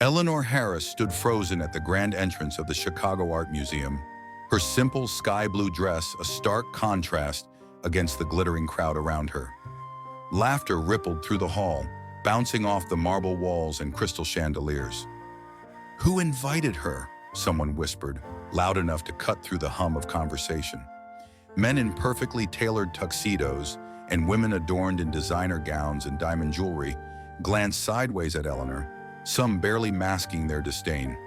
Eleanor Harris stood frozen at the grand entrance of the Chicago Art Museum, her simple sky blue dress a stark contrast against the glittering crowd around her. Laughter rippled through the hall, bouncing off the marble walls and crystal chandeliers. "Who invited her?" someone whispered, loud enough to cut through the hum of conversation. Men in perfectly tailored tuxedos and women adorned in designer gowns and diamond jewelry glanced sideways at Eleanor, some barely masking their disdain.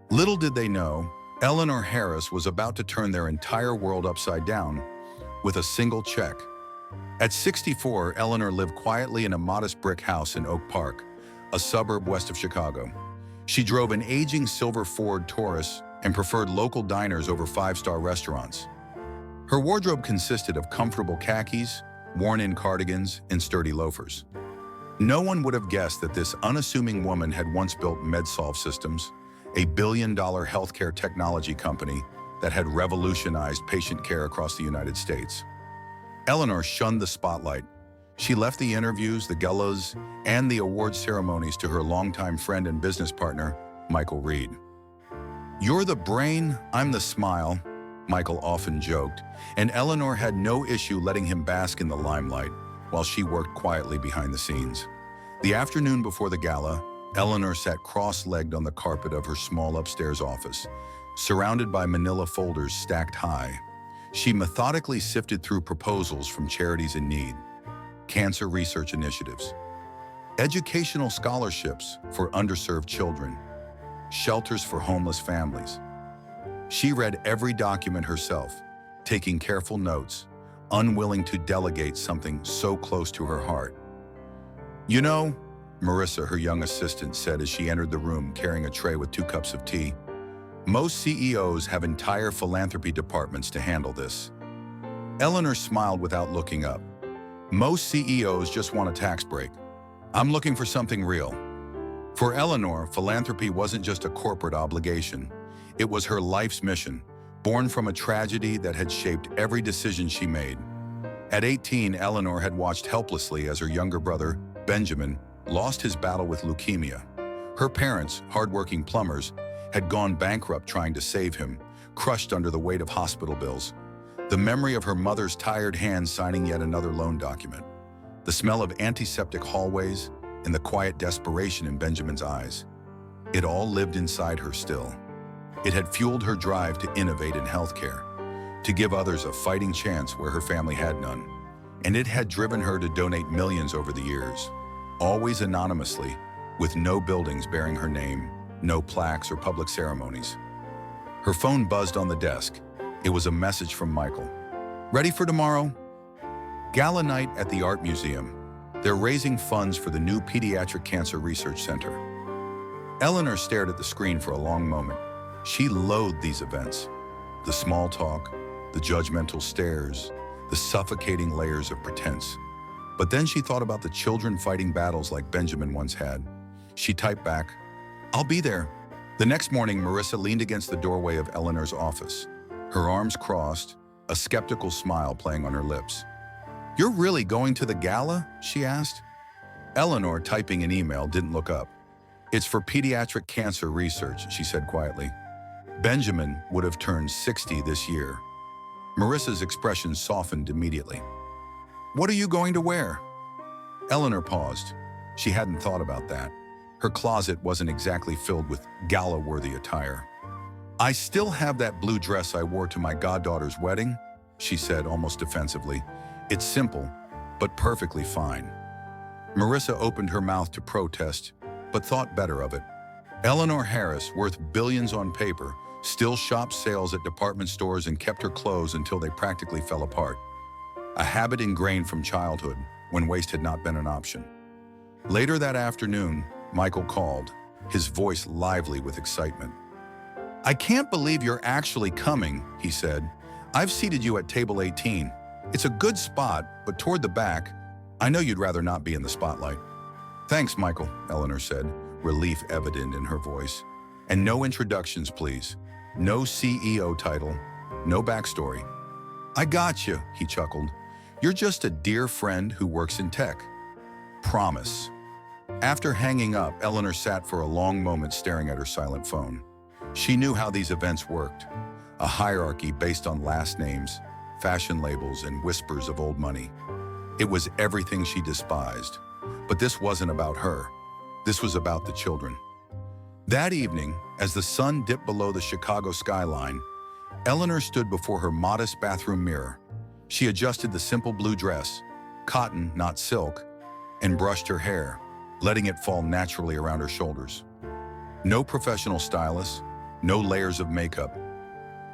Little did they know, Eleanor Harris was about to turn their entire world upside down with a single check. At 64, Eleanor lived quietly in a modest brick house in Oak Park, a suburb west of Chicago. She drove an aging silver Ford Taurus and preferred local diners over five-star restaurants. Her wardrobe consisted of comfortable khakis, worn-in cardigans, and sturdy loafers. No one would have guessed that this unassuming woman had once built MedSolve Systems, a billion-dollar healthcare technology company that had revolutionized patient care across the United States. Eleanor shunned the spotlight. She left the interviews, the galas, and the award ceremonies to her longtime friend and business partner, Michael Reed. "You're the brain, I'm the smile," Michael often joked, and Eleanor had no issue letting him bask in the limelight while she worked quietly behind the scenes. The afternoon before the gala, Eleanor sat cross-legged on the carpet of her small upstairs office, surrounded by manila folders stacked high. She methodically sifted through proposals from charities in need, cancer research initiatives, educational scholarships for underserved children, shelters for homeless families. She read every document herself, taking careful notes, unwilling to delegate something so close to her heart. "You know," Marissa, her young assistant, said as she entered the room carrying a tray with 2 cups of tea, "most CEOs have entire philanthropy departments to handle this." Eleanor smiled without looking up. "Most CEOs just want a tax break. I'm looking for something real." For Eleanor, philanthropy wasn't just a corporate obligation. It was her life's mission, born from a tragedy that had shaped every decision she made. At 18, Eleanor had watched helplessly as her younger brother, Benjamin, lost his battle with leukemia. Her parents, hardworking plumbers, had gone bankrupt trying to save him, crushed under the weight of hospital bills. The memory of her mother's tired hands signing yet another loan document, the smell of antiseptic hallways, and the quiet desperation in Benjamin's eyes. It all lived inside her still. It had fueled her drive to innovate in healthcare, to give others a fighting chance where her family had none. And it had driven her to donate millions over the years, always anonymously, with no buildings bearing her name, no plaques or public ceremonies. Her phone buzzed on the desk. It was a message from Michael. "Ready for tomorrow? Gala night at the Art Museum. They're raising funds for the new Pediatric Cancer Research Center." Eleanor stared at the screen for a long moment. She loathed these events. The small talk, the judgmental stares, the suffocating layers of pretense. But then she thought about the children fighting battles like Benjamin once had. She typed back, "I'll be there." The next morning, Marissa leaned against the doorway of Eleanor's office, her arms crossed, a skeptical smile playing on her lips. "You're really going to the gala?" she asked. Eleanor, typing an email, didn't look up. "It's for pediatric cancer research," she said quietly. Benjamin would have turned 60 this year. Marissa's expression softened immediately. "What are you going to wear?" Eleanor paused. She hadn't thought about that. Her closet wasn't exactly filled with gala-worthy attire. "I still have that blue dress I wore to my goddaughter's wedding," she said almost defensively. "It's simple, but perfectly fine." Marissa opened her mouth to protest, but thought better of it. Eleanor Harris, worth billions on paper, still shopped sales at department stores and kept her clothes until they practically fell apart. A habit ingrained from childhood, when waste had not been an option. Later that afternoon, Michael called, his voice lively with excitement. "I can't believe you're actually coming," he said. "I've seated you at table 18. It's a good spot, but toward the back. I know you'd rather not be in the spotlight." "Thanks, Michael," Eleanor said, relief evident in her voice. "And no introductions, please. No CEO title, no backstory." "I got you," he chuckled. "You're just a dear friend who works in tech." "Promise." After hanging up, Eleanor sat for a long moment staring at her silent phone. She knew how these events worked. A hierarchy based on last names, fashion labels, and whispers of old money. It was everything she despised. But this wasn't about her. This was about the children. That evening, as the sun dipped below the Chicago skyline, Eleanor stood before her modest bathroom mirror. She adjusted the simple blue dress, cotton, not silk, and brushed her hair, letting it fall naturally around her shoulders. No professional stylist, no layers of makeup,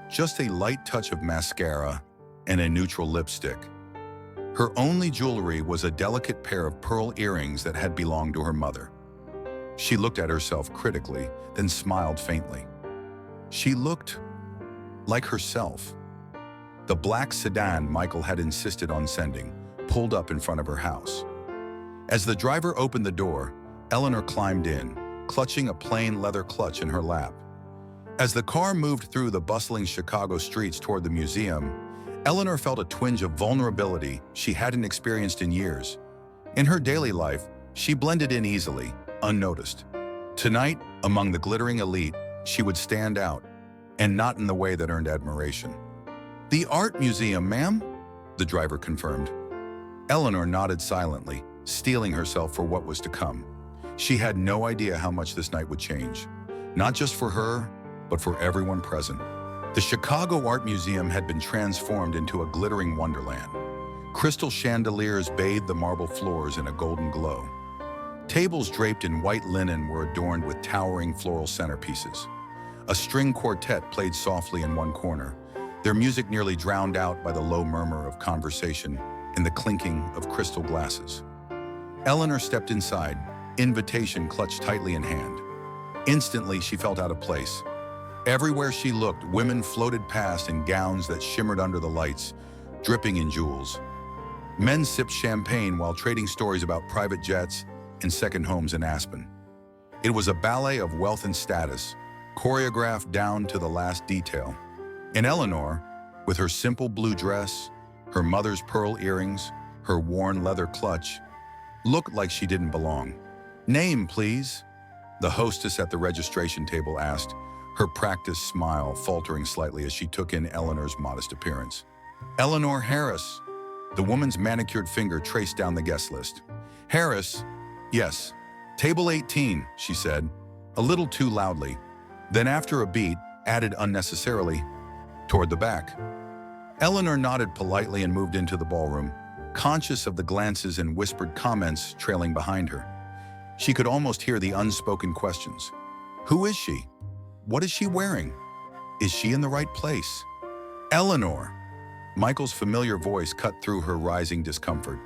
just a light touch of mascara and a neutral lipstick. Her only jewelry was a delicate pair of pearl earrings that had belonged to her mother. She looked at herself critically, then smiled faintly. She looked like herself. The black sedan Michael had insisted on sending pulled up in front of her house. As the driver opened the door, Eleanor climbed in, clutching a plain leather clutch in her lap. As the car moved through the bustling Chicago streets toward the museum, Eleanor felt a twinge of vulnerability she hadn't experienced in years. In her daily life, she blended in easily, unnoticed. Tonight, among the glittering elite, she would stand out, and not in the way that earned admiration. "The art museum, ma'am?" the driver confirmed. Eleanor nodded silently, steeling herself for what was to come. She had no idea how much this night would change, not just for her, but for everyone present. The Chicago Art Museum had been transformed into a glittering wonderland. Crystal chandeliers bathed the marble floors in a golden glow. Tables draped in white linen were adorned with towering floral centerpieces. A string quartet played softly in one corner, their music nearly drowned out by the low murmur of conversation and the clinking of crystal glasses. Eleanor stepped inside, invitation clutched tightly in hand. Instantly, she felt out of place. Everywhere she looked, women floated past in gowns that shimmered under the lights, dripping in jewels. Men sipped champagne while trading stories about private jets and second homes in Aspen. It was a ballet of wealth and status, choreographed down to the last detail. And Eleanor, with her simple blue dress, her mother's pearl earrings, her worn leather clutch, looked like she didn't belong. "Name, please?" the hostess at the registration table asked, her practiced smile faltering slightly as she took in Eleanor's modest appearance. "Eleanor Harris." The woman's manicured finger traced down the guest list. "Harris? Yes. Table 18, she said, a little too loudly. Then after a beat, added unnecessarily, "Toward the back." Eleanor nodded politely and moved into the ballroom, conscious of the glances and whispered comments trailing behind her. She could almost hear the unspoken questions. Who is she? What is she wearing? Is she in the right place? "Eleanor!" Michael's familiar voice cut through her rising discomfort.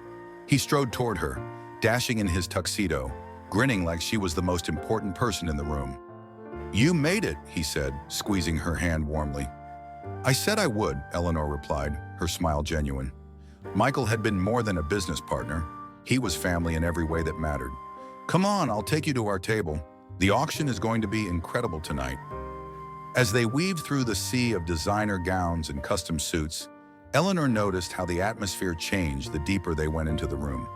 He strode toward her, dashing in his tuxedo, grinning like she was the most important person in the room. "You made it," he said, squeezing her hand warmly. "I said I would," Eleanor replied, her smile genuine. Michael had been more than a business partner. He was family in every way that mattered. "Come on, I'll take you to our table. The auction is going to be incredible tonight." As they weaved through the sea of designer gowns and custom suits, Eleanor noticed how the atmosphere changed the deeper they went into the room.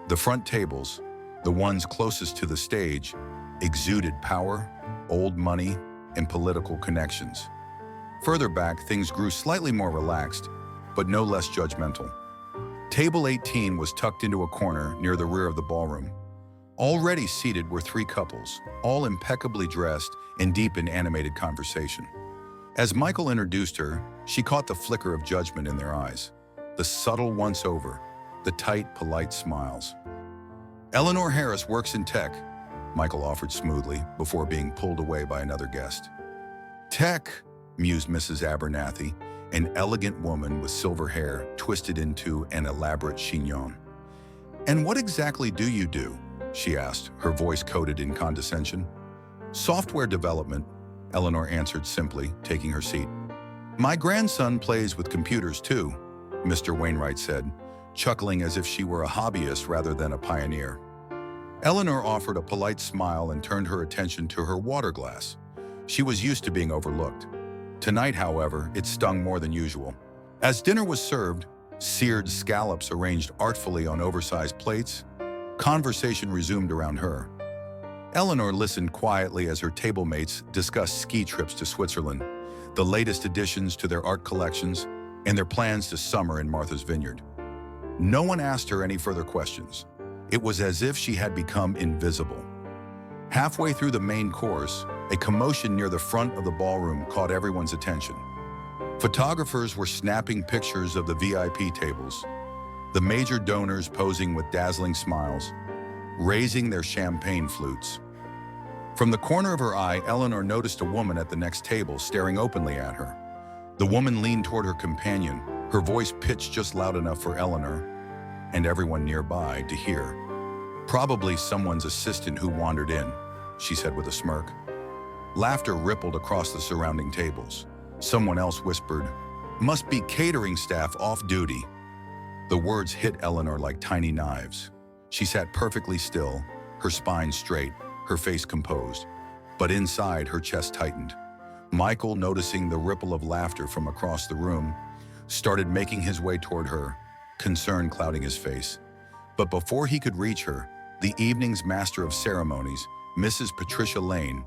The front tables, the ones closest to the stage, exuded power, old money, and political connections. Further back, things grew slightly more relaxed, but no less judgmental. Table 18 was tucked into a corner near the rear of the ballroom. Already seated were three couples, all impeccably dressed and deep in animated conversation. As Michael introduced her, she caught the flicker of judgment in their eyes, the subtle once-over, the tight, polite smiles. "Eleanor Harris works in tech," Michael offered smoothly before being pulled away by another guest. "Tech," mused Mrs. Abernathy, an elegant woman with silver hair twisted into an elaborate chignon. "And what exactly do you do?" she asked, her voice coated in condescension. "Software development," Eleanor answered simply, taking her seat. "My grandson plays with computers too," Mr. Wainwright said, chuckling as if she were a hobbyist rather than a pioneer. Eleanor offered a polite smile and turned her attention to her water glass. She was used to being overlooked. Tonight, however, it stung more than usual. As dinner was served, seared scallops arranged artfully on oversized plates, Conversation resumed around her. Eleanor listened quietly as her table mates discussed ski trips to Switzerland, the latest additions to their art collections, and their plans to summer in Martha's Vineyard. No one asked her any further questions. It was as if she had become invisible. Halfway through the main course, a commotion near the front of the ballroom caught everyone's attention. Photographers were snapping pictures of the VIP tables, the major donors posing with dazzling smiles, raising their champagne flutes. From the corner of her eye, Eleanor noticed a woman at the next table staring openly at her. The woman leaned toward her companion, her voice pitched just loud enough for Eleanor and everyone nearby to hear. "Probably someone's assistant who wandered in," she said with a smirk. Laughter rippled across the surrounding tables. Someone else whispered, "Must be catering staff off duty." The words hit Eleanor like tiny knives. She sat perfectly still, her spine straight, her face composed. But inside, her chest tightened. Michael, noticing the ripple of laughter from across the room, started making his way toward her, concern clouding his face. But before he could reach her, the evening's master of ceremonies, Mrs. Patricia Lane,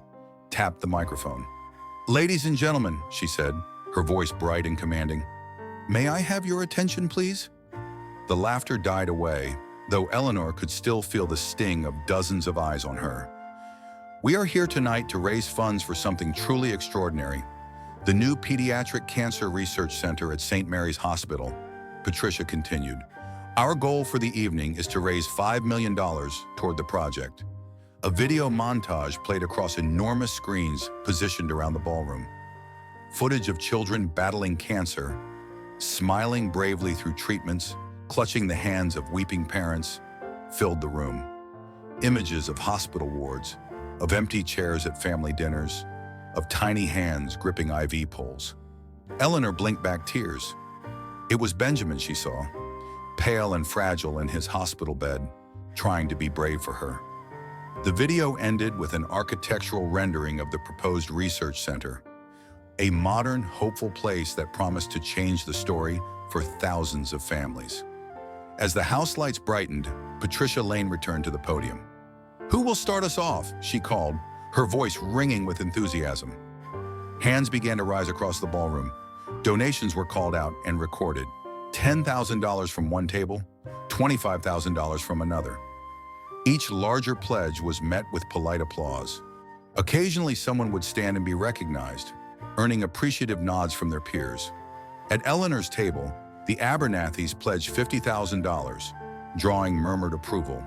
tapped the microphone. "Ladies and gentlemen," she said, her voice bright and commanding, "may I have your attention, please?" The laughter died away, though Eleanor could still feel the sting of dozens of eyes on her. "We are here tonight to raise funds for something truly extraordinary. The new Pediatric Cancer Research Center at St. Mary's Hospital," Patricia continued. "Our goal for the evening is to raise $5 million toward the project." A video montage played across enormous screens positioned around the ballroom. Footage of children battling cancer, smiling bravely through treatments, clutching the hands of weeping parents, filled the room. Images of hospital wards, of empty chairs at family dinners, of tiny hands gripping IV poles. Eleanor blinked back tears. It was Benjamin she saw, pale and fragile in his hospital bed, trying to be brave for her. The video ended with an architectural rendering of the proposed research center, a modern, hopeful place that promised to change the story for thousands of families. As the house lights brightened, Patricia Lane returned to the podium. "Who will start us off?" she called, her voice ringing with enthusiasm. Hands began to rise across the ballroom. Donations were called out and recorded. $10,000 from one table, $25,000 from another. Each larger pledge was met with polite applause. Occasionally, someone would stand and be recognized, earning appreciative nods from their peers. At Eleanor's table, the Abernathys pledged $50,000, drawing murmured approval.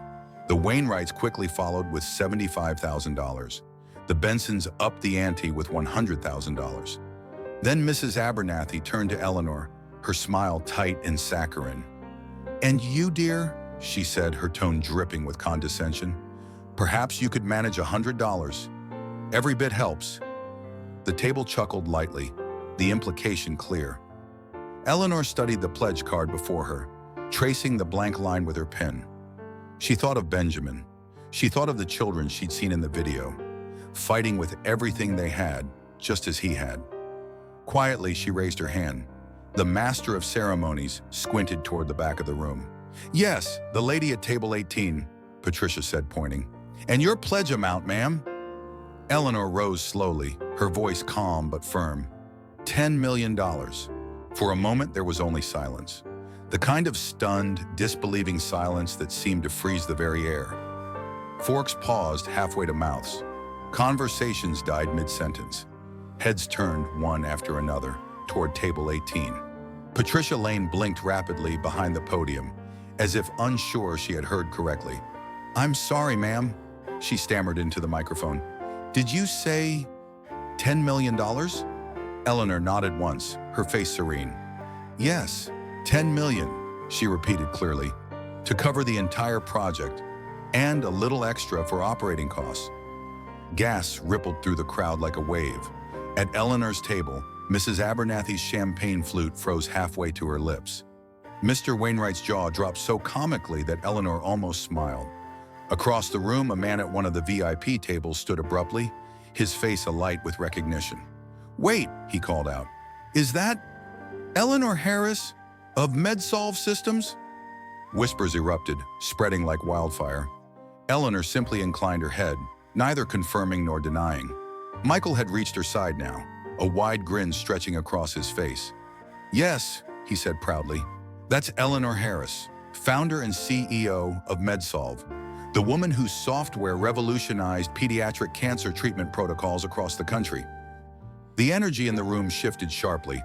The Wainwrights quickly followed with $75,000. The Bensons upped the ante with $100,000. Then Mrs. Abernathy turned to Eleanor, her smile tight and saccharine. "And you, dear?" she said, her tone dripping with condescension. "Perhaps you could manage $100. Every bit helps." The table chuckled lightly, the implication clear. Eleanor studied the pledge card before her, tracing the blank line with her pen. She thought of Benjamin. She thought of the children she'd seen in the video, fighting with everything they had, just as he had. Quietly, she raised her hand. The master of ceremonies squinted toward the back of the room. "Yes, the lady at table 18, Patricia said, pointing. "And your pledge amount, ma'am?" Eleanor rose slowly, her voice calm but firm. $10 million. For a moment, there was only silence. The kind of stunned, disbelieving silence that seemed to freeze the very air. Forks paused halfway to mouths. Conversations died mid-sentence. Heads turned, one after another, toward table 18. Patricia Lane blinked rapidly behind the podium, as if unsure she had heard correctly. "I'm sorry, ma'am," she stammered into the microphone. "Did you say $10 million? Eleanor nodded once, her face serene. "Yes, $10 million, she repeated clearly, "to cover the entire project, and a little extra for operating costs." Gas rippled through the crowd like a wave. At Eleanor's table, Mrs. Abernathy's champagne flute froze halfway to her lips. Mr. Wainwright's jaw dropped so comically that Eleanor almost smiled. Across the room, a man at one of the VIP tables stood abruptly, his face alight with recognition. "Wait," he called out. "Is that Eleanor Harris of MedSolve Systems?" Whispers erupted, spreading like wildfire. Eleanor simply inclined her head, neither confirming nor denying. Michael had reached her side now, a wide grin stretching across his face. "Yes," he said proudly, "that's Eleanor Harris, founder and CEO of MedSolve, the woman whose software revolutionized pediatric cancer treatment protocols across the country." The energy in the room shifted sharply.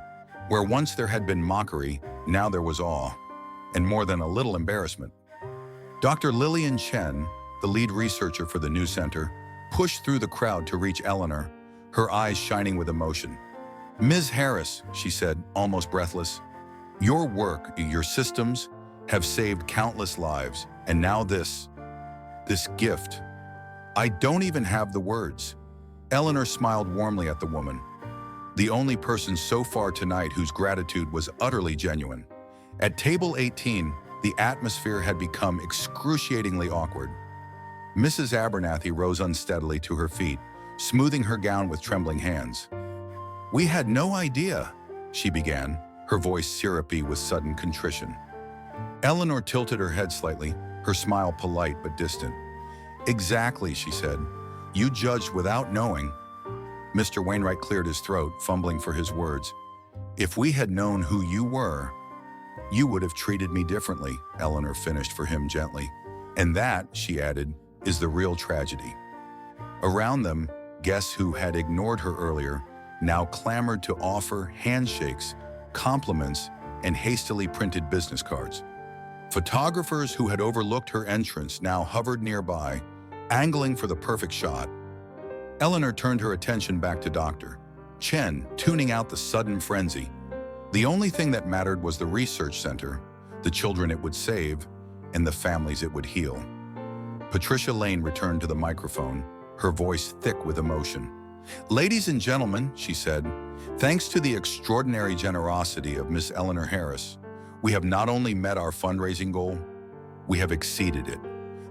Where once there had been mockery, now there was awe, and more than a little embarrassment. Dr. Lillian Chen, the lead researcher for the new center, pushed through the crowd to reach Eleanor, her eyes shining with emotion. "Ms. Harris," she said, almost breathless, "your work, your systems, have saved countless lives, and now this gift. I don't even have the words." Eleanor smiled warmly at the woman, the only person so far tonight whose gratitude was utterly genuine. At table 18, the atmosphere had become excruciatingly awkward. Mrs. Abernathy rose unsteadily to her feet, smoothing her gown with trembling hands. "We had no idea," she began, her voice syrupy with sudden contrition. Eleanor tilted her head slightly, her smile polite but distant. "Exactly," she said. "You judged without knowing." Mr. Wainwright cleared his throat, fumbling for his words. "If we had known who you were, you would have treated me differently," Eleanor finished for him gently. "And that," she added, "is the real tragedy." Around them, guests who had ignored her earlier now clamored to offer handshakes, compliments, and hastily printed business cards. Photographers who had overlooked her entrance now hovered nearby, angling for the perfect shot. Eleanor turned her attention back to Dr. Chen, tuning out the sudden frenzy. The only thing that mattered was the research center, the children it would save, and the families it would heal. Patricia Lane returned to the microphone, her voice thick with emotion. "Ladies and gentlemen," she said, "thanks to the extraordinary generosity of Miss Eleanor Harris, we have not only met our fundraising goal, we have exceeded it.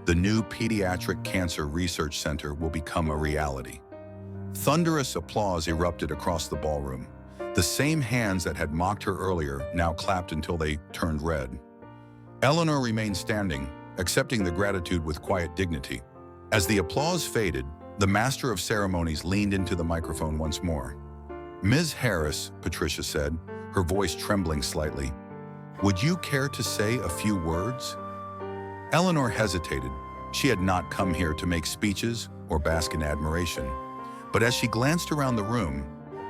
The new Pediatric Cancer Research Center will become a reality." Thunderous applause erupted across the ballroom. The same hands that had mocked her earlier now clapped until they turned red. Eleanor remained standing, accepting the gratitude with quiet dignity. As the applause faded, the master of ceremonies leaned into the microphone once more. "Ms. Harris," Patricia said, her voice trembling slightly, "would you care to say a few words?" Eleanor hesitated. She had not come here to make speeches or bask in admiration. But as she glanced around the room,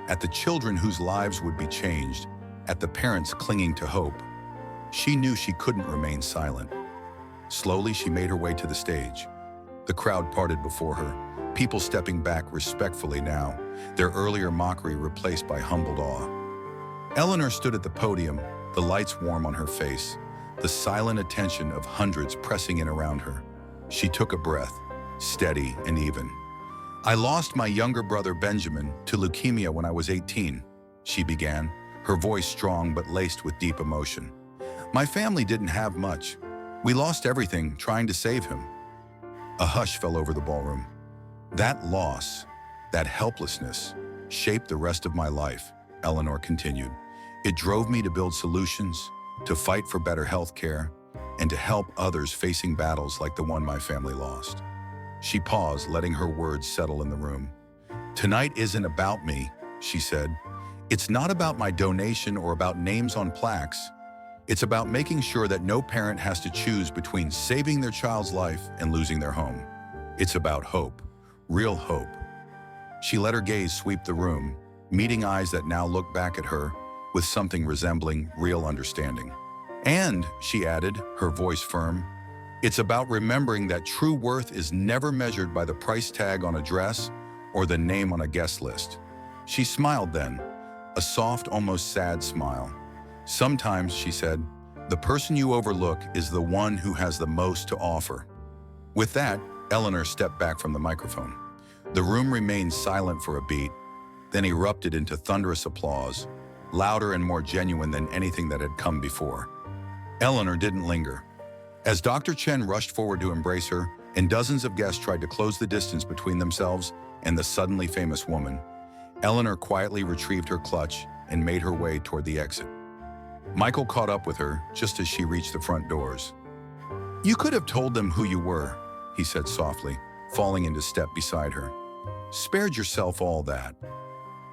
at the children whose lives would be changed, at the parents clinging to hope, she knew she couldn't remain silent. Slowly, she made her way to the stage. The crowd parted before her, people stepping back respectfully now, their earlier mockery replaced by humbled awe. Eleanor stood at the podium, the lights warm on her face, the silent attention of hundreds pressing in around her. She took a breath, steady and even. "I lost my younger brother Benjamin to leukemia when I was 18, she began, her voice strong but laced with deep emotion. "My family didn't have much. We lost everything trying to save him." A hush fell over the ballroom. "That loss, that helplessness, shaped the rest of my life," Eleanor continued. "It drove me to build solutions, to fight for better health care, and to help others facing battles like the one my family lost." She paused, letting her words settle in the room. "Tonight isn't about me," she said. "It's not about my donation or about names on plaques. It's about making sure that no parent has to choose between saving their child's life and losing their home. It's about hope, real hope." She let her gaze sweep the room, meeting eyes that now looked back at her with something resembling real understanding. "And," she added, her voice firm, "it's about remembering that true worth is never measured by the price tag on a dress or the name on a guest list." She smiled then, a soft, almost sad smile. "Sometimes," she said, "the person you overlook is the one who has the most to offer." With that, Eleanor stepped back from the microphone. The room remained silent for a beat, then erupted into thunderous applause, louder and more genuine than anything that had come before. Eleanor didn't linger. As Dr. Chen rushed forward to embrace her, and dozens of guests tried to close the distance between themselves and the suddenly famous woman, Eleanor quietly retrieved her clutch and made her way toward the exit. Michael caught up with her just as she reached the front doors. "You could have told them who you were," he said softly, falling into step beside her. Spared yourself all that.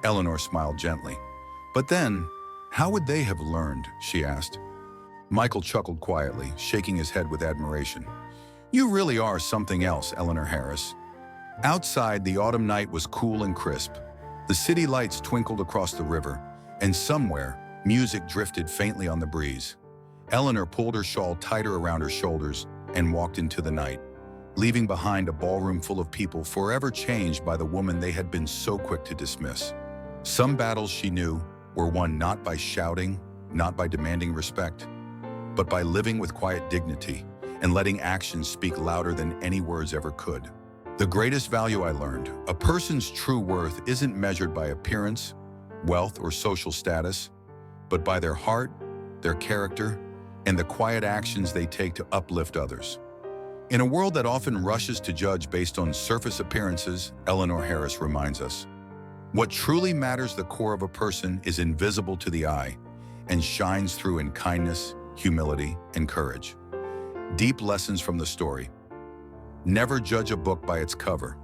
Eleanor smiled gently. But then, how would they have learned, she asked. Michael chuckled quietly, shaking his head with admiration. You really are something else, Eleanor Harris. Outside, the autumn night was cool and crisp. The city lights twinkled across the river, and somewhere, music drifted faintly on the breeze. Eleanor pulled her shawl tighter around her shoulders and walked into the night, leaving behind a ballroom full of people forever changed by the woman they had been so quick to dismiss. Some battles, she knew, were won not by shouting, not by demanding respect, but by living with quiet dignity and letting actions speak louder than any words ever could. The greatest value I learned, a person's true worth isn't measured by appearance, wealth, or social status, but by their heart, their character, and the quiet actions they take to uplift others. In a world that often rushes to judge based on surface appearances, Eleanor Harris reminds us, what truly matters the core of a person is invisible to the eye and shines through in kindness, humility, and courage. Deep lessons from the story. Never judge a book by its cover.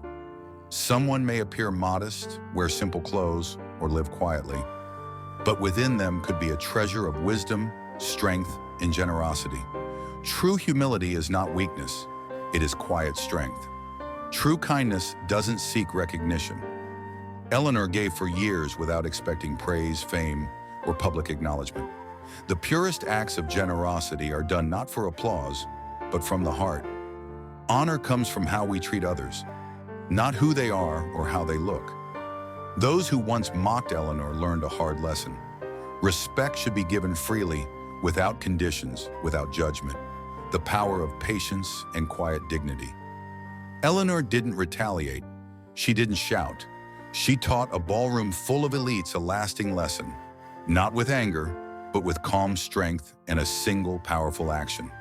Someone may appear modest, wear simple clothes, or live quietly, but within them could be a treasure of wisdom, strength, and generosity. True humility is not weakness, it is quiet strength. True kindness doesn't seek recognition. Eleanor gave for years without expecting praise, fame, or public acknowledgement. The purest acts of generosity are done not for applause, but from the heart. Honor comes from how we treat others, not who they are or how they look. Those who once mocked Eleanor learned a hard lesson. Respect should be given freely, without conditions, without judgment. The power of patience and quiet dignity. Eleanor didn't retaliate. She didn't shout. She taught a ballroom full of elites a lasting lesson, not with anger, but with calm strength and a single powerful action.